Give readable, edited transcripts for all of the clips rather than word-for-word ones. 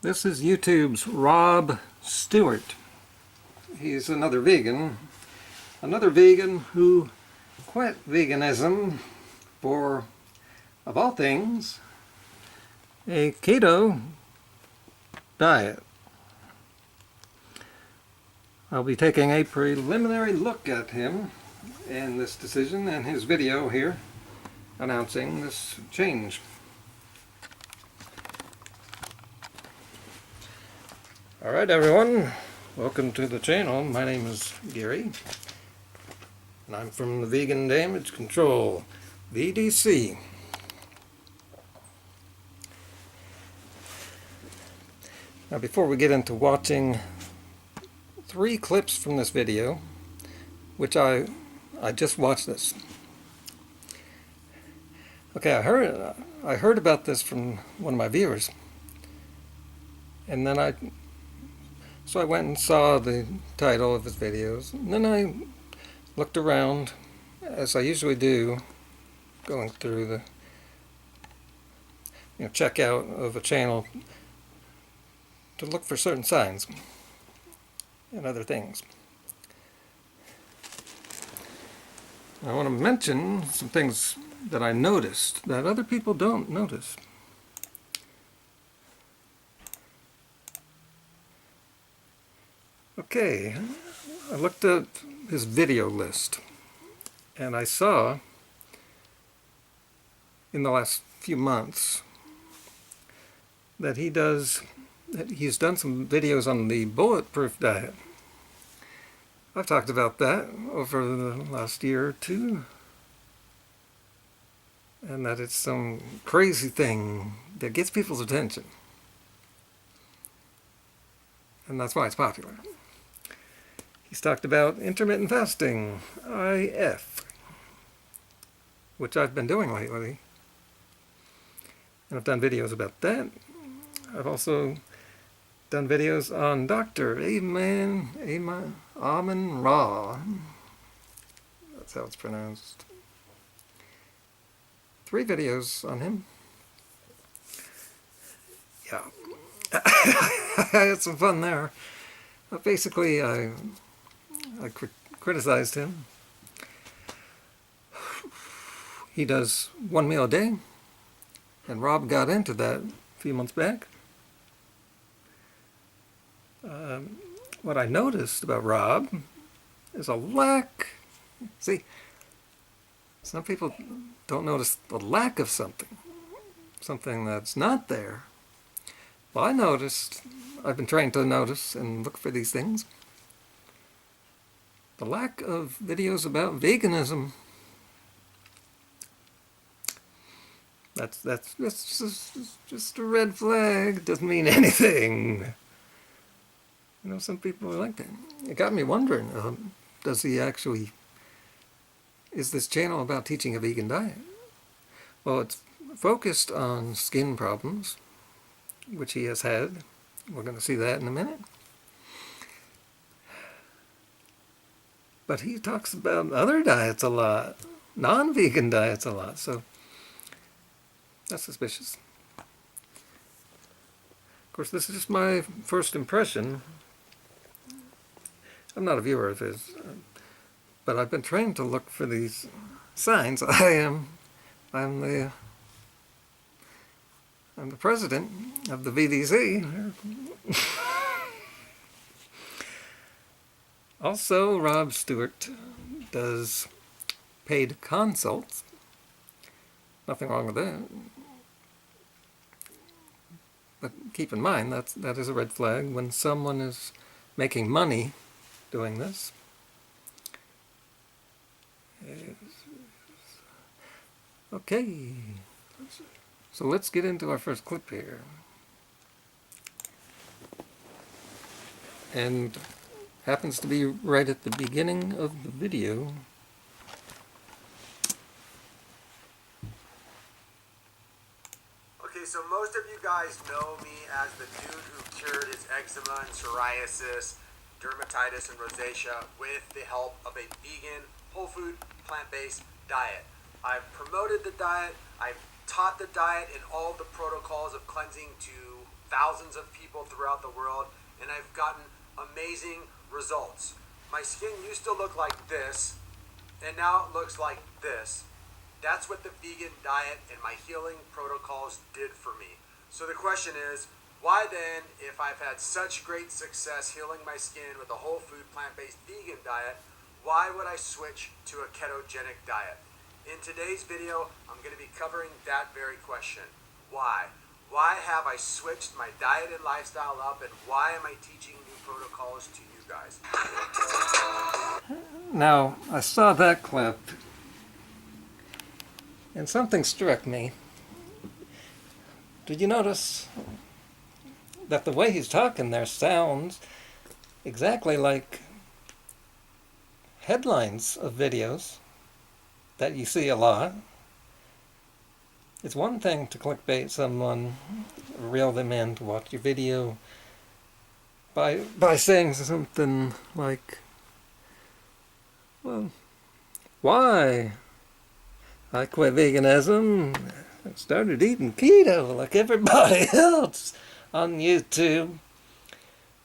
This is YouTube's Rob Stuart. He's another vegan who quit veganism for, of all things, a keto diet. I'll be taking a preliminary look at him and this decision and his video here announcing this change. Alright everyone, welcome to the channel. My name is Gary and I'm from the Vegan Damage Control, VDC. Now before we get into watching 3 clips from this video, which I just watched this. Okay, I heard about this from one of my viewers, and then I went and saw the title of his videos, and then I looked around, as I usually do, going through the checkout of a channel to look for certain signs and other things. I want to mention some things that I noticed that other people don't notice. Okay, I looked at his video list and I saw in the last few months that he's done some videos on the bulletproof diet. I've talked about that over the last year or two, and that it's some crazy thing that gets people's attention, and that's why it's popular. He's talked about intermittent fasting, IF, which I've been doing lately, and I've done videos about that. I've also done videos on Dr. Amen Ra. That's how it's pronounced. 3 videos on him. Yeah. I had some fun there. But basically, I criticized him. He does 1 meal a day, and Rob got into that a few months back. What I noticed about Rob is a lack. See, some people don't notice the lack of something that's not there. Well, I noticed, I've been trained to notice and look for these things. The lack of videos about veganism. That's just a red flag. It doesn't mean anything. Some people are like that. It got me wondering, is this channel about teaching a vegan diet? Well, it's focused on skin problems, which he has had. We're going to see that in a minute. But he talks about other diets a lot, non-vegan diets a lot, so that's suspicious. Of course, this is just my first impression. I'm not a viewer of his, but I've been trained to look for these signs. I'm the president of the VDC. Also, Rob Stuart does paid consults. Nothing wrong with that. But keep in mind, that is a red flag when someone is making money doing this. Okay, so let's get into our first clip here. And happens to be right at the beginning of the video. Okay, so most of you guys know me as the dude who cured his eczema and psoriasis, dermatitis and rosacea with the help of a vegan, whole food, plant-based diet. I've promoted the diet, I've taught the diet and all the protocols of cleansing to thousands of people throughout the world, and I've gotten amazing results. My skin used to look like this, and now it looks like this. That's what the vegan diet and my healing protocols did for me. So the question is, why then, if I've had such great success healing my skin with a whole food, plant-based vegan diet, why would I switch to a ketogenic diet? In today's video, I'm going to be covering that very question. Why? Why have I switched my diet and lifestyle up, and why am I teaching new protocols to you guys? Now, I saw that clip, and something struck me. Did you notice that the way he's talking there sounds exactly like headlines of videos that you see a lot? It's one thing to clickbait someone, reel them in to watch your video by saying something like, well, why? I quit veganism and started eating keto like everybody else on YouTube,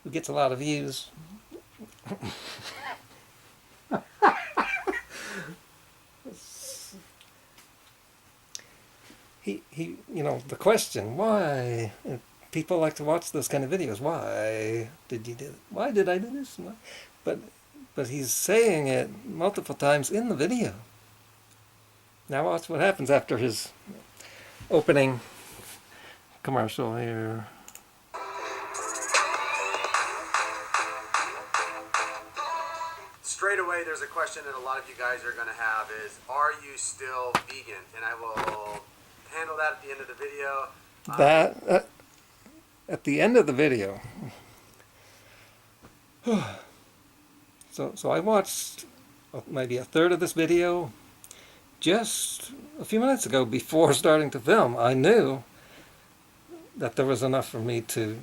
who gets a lot of views. You know, the question, why? People like to watch those kind of videos. Why did you do it? Why did I do this? But he's saying it multiple times in the video. Now watch what happens after his opening commercial here. Straight away, there's a question that a lot of you guys are going to have is, are you still vegan? And I will handle that at the end of the video. That at the end of the video. So I watched maybe a third of this video just a few minutes ago before starting to film. I knew that there was enough for me to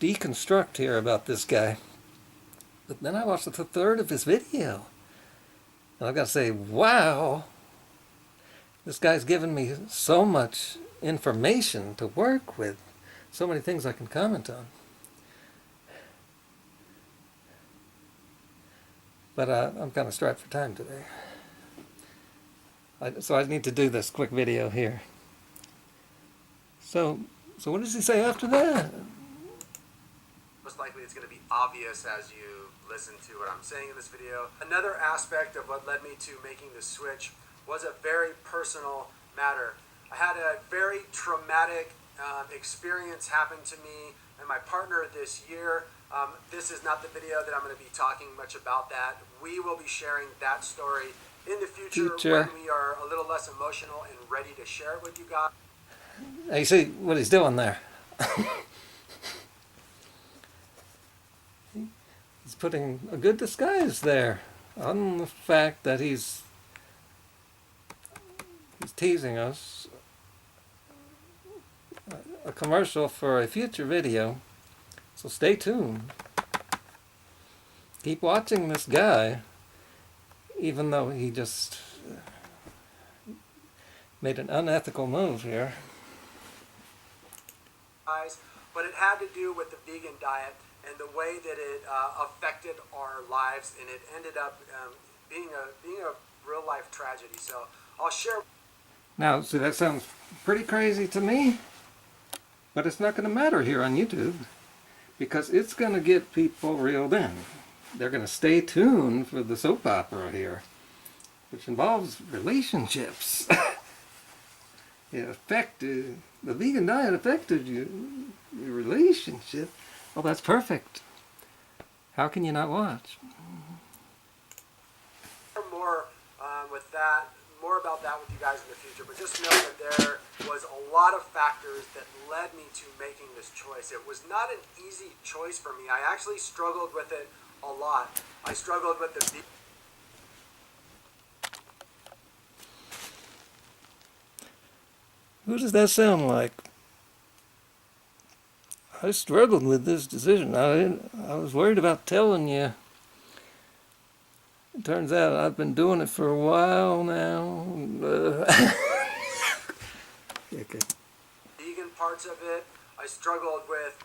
deconstruct here about this guy. But then I watched the third of his video. And I've got to say, wow, this guy's given me so much information to work with, so many things I can comment on. But I'm kind of strapped for time today. So I need to do this quick video here. So what does he say after that? Most likely it's going to be obvious as you listen to what I'm saying in this video. Another aspect of what led me to making the switch was a very personal matter. I had a very traumatic experience happen to me and my partner this year. This is not the video that I'm going to be talking much about that. We will be sharing that story in the future when we are a little less emotional and ready to share it with you guys. Now you see what he's doing there. He's putting a good disguise there on the fact that he's teasing us a commercial for a future video. So stay tuned. Keep watching this guy, even though he just made an unethical move here. But it had to do with the vegan diet and the way that it affected our lives, and it ended up being a real life tragedy. So I'll share. Now, see, that sounds pretty crazy to me, but it's not going to matter here on YouTube because it's going to get people reeled in. They're going to stay tuned for the soap opera here, which involves relationships. The vegan diet affected your relationship. Oh, that's perfect. How can you not watch? More about that with you guys in the future, but just know that there was a lot of factors that led me to making this choice. It was not an easy choice for me. I actually struggled with it a lot. I struggled with the Who does that sound like? I struggled with this decision. I was worried about telling you. It turns out I've been doing it for a while now. vegan parts of it. I struggled with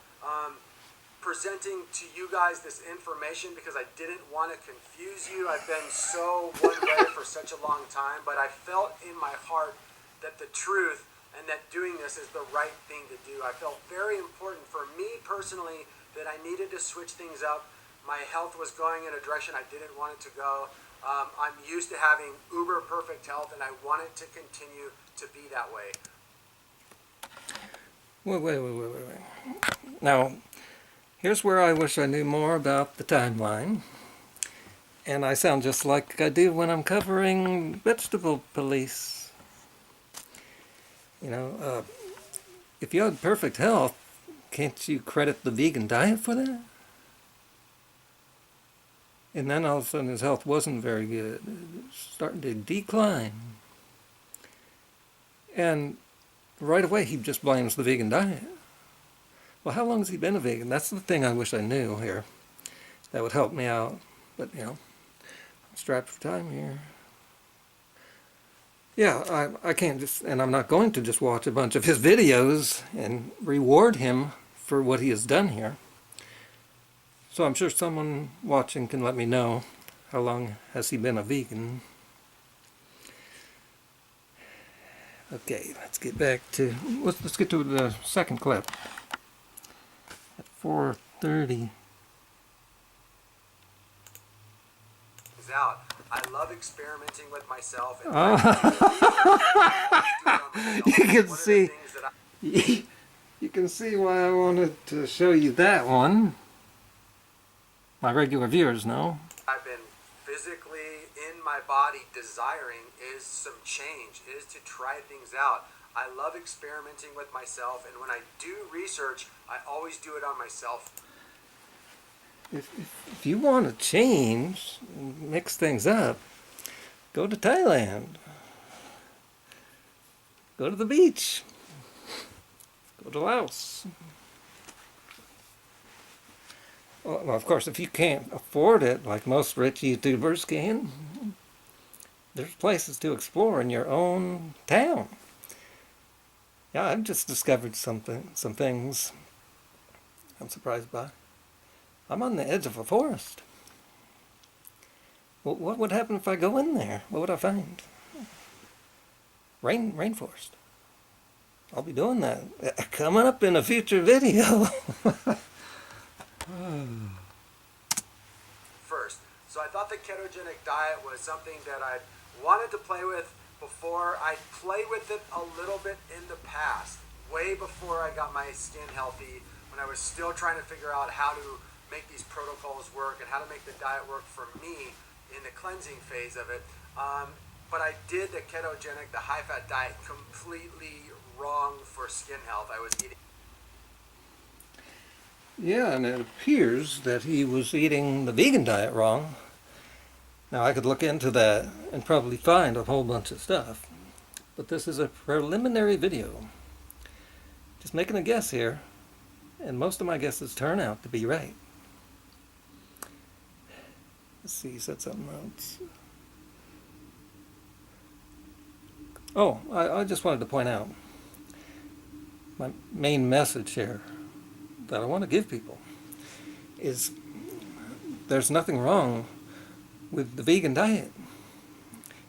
presenting to you guys this information because I didn't want to confuse you. I've been so one way for such a long time, but I felt in my heart that the truth and that doing this is the right thing to do. I felt very important for me personally that I needed to switch things up. My health was going in a direction I didn't want it to go. I'm used to having uber perfect health, and I want it to continue to be that way. Wait. Now, here's where I wish I knew more about the timeline. And I sound just like I do when I'm covering vegetable police. You know, if you had perfect health, can't you credit the vegan diet for that? And then all of a sudden his health wasn't very good. It was starting to decline. And right away he just blames the vegan diet. Well, how long has he been a vegan? That's the thing I wish I knew here. That would help me out. But, you know, I'm strapped for time here. Yeah, I can't just, and I'm not going to just watch a bunch of his videos and reward him for what he has done here. So I'm sure someone watching can let me know how long has he been a vegan. Okay, let's get back to, let's get to the second clip at 4:30. Out. I love experimenting with myself. And you can see, you can see why I wanted to show you that one. My regular viewers know. I've been physically in my body desiring is some change, is to try things out. I love experimenting with myself, and when I do research, I always do it on myself. If you want to change, mix things up, go to Thailand. Go to the beach. Go to Laos. Well, of course, if you can't afford it, like most rich YouTubers can, there's places to explore in your own town. Yeah, I've just discovered some things I'm surprised by. I'm on the edge of a forest. Well, what would happen if I go in there? What would I find? Rainforest. I'll be doing that. Coming up in a future video. First, so I thought the ketogenic diet was something that I wanted to play with before. I played with it a little bit in the past, way before I got my skin healthy, when I was still trying to figure out how to make these protocols work and how to make the diet work for me in the cleansing phase of it. But I did the ketogenic, the high-fat diet completely wrong for skin health. I was eating... Yeah, and it appears that he was eating the vegan diet wrong. Now, I could look into that and probably find a whole bunch of stuff. But this is a preliminary video. Just making a guess here. And most of my guesses turn out to be right. Let's see, he said something else. Oh, I just wanted to point out my main message here that I want to give people is there's nothing wrong with the vegan diet.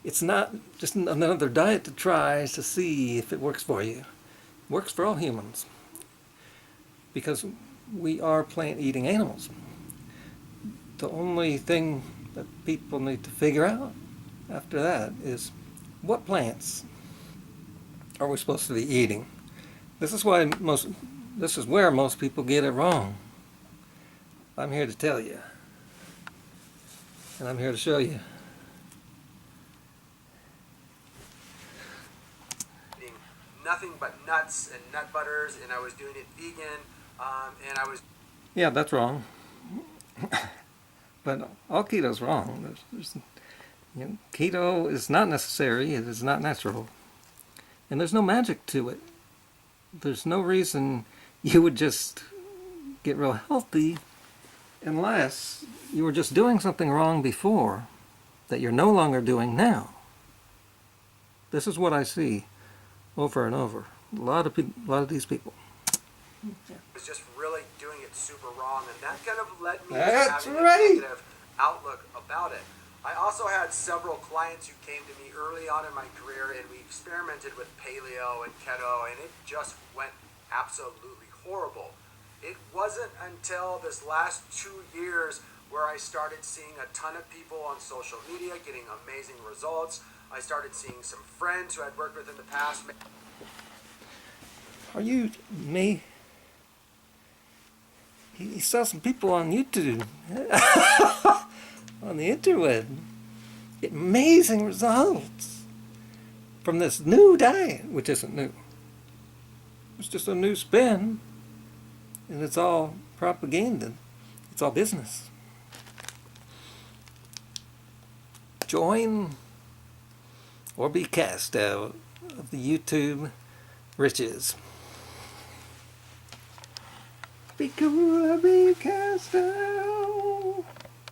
It's not just another diet to try to see if it works for you. It works for all humans because we are plant-eating animals. The only thing that people need to figure out after that is what plants are we supposed to be eating? This is where most people get it wrong. I'm here to tell you. And I'm here to show you. Eating nothing but nuts and nut butters, and I was doing it vegan, and I was... Yeah, that's wrong. But all keto's wrong. Keto is not necessary. It is not natural. And there's no magic to it. There's no reason you would just get real healthy unless you were just doing something wrong before that you're no longer doing now. This is what I see over and over. A lot of these people. was just really doing it super wrong, and that kind of led me to That's having right. a negative outlook about it. I also had several clients who came to me early on in my career, and we experimented with paleo and keto, and it just went absolutely horrible. It wasn't until this last 2 years where I started seeing a ton of people on social media getting amazing results. I started seeing some friends who I'd worked with in the past. Are you me? He saw some people on YouTube, on the interweb, get amazing results from this new diet, which isn't new. It's just a new spin, and it's all propaganda. It's all business. Join or be cast out of the YouTube riches. Be cool or be cast out.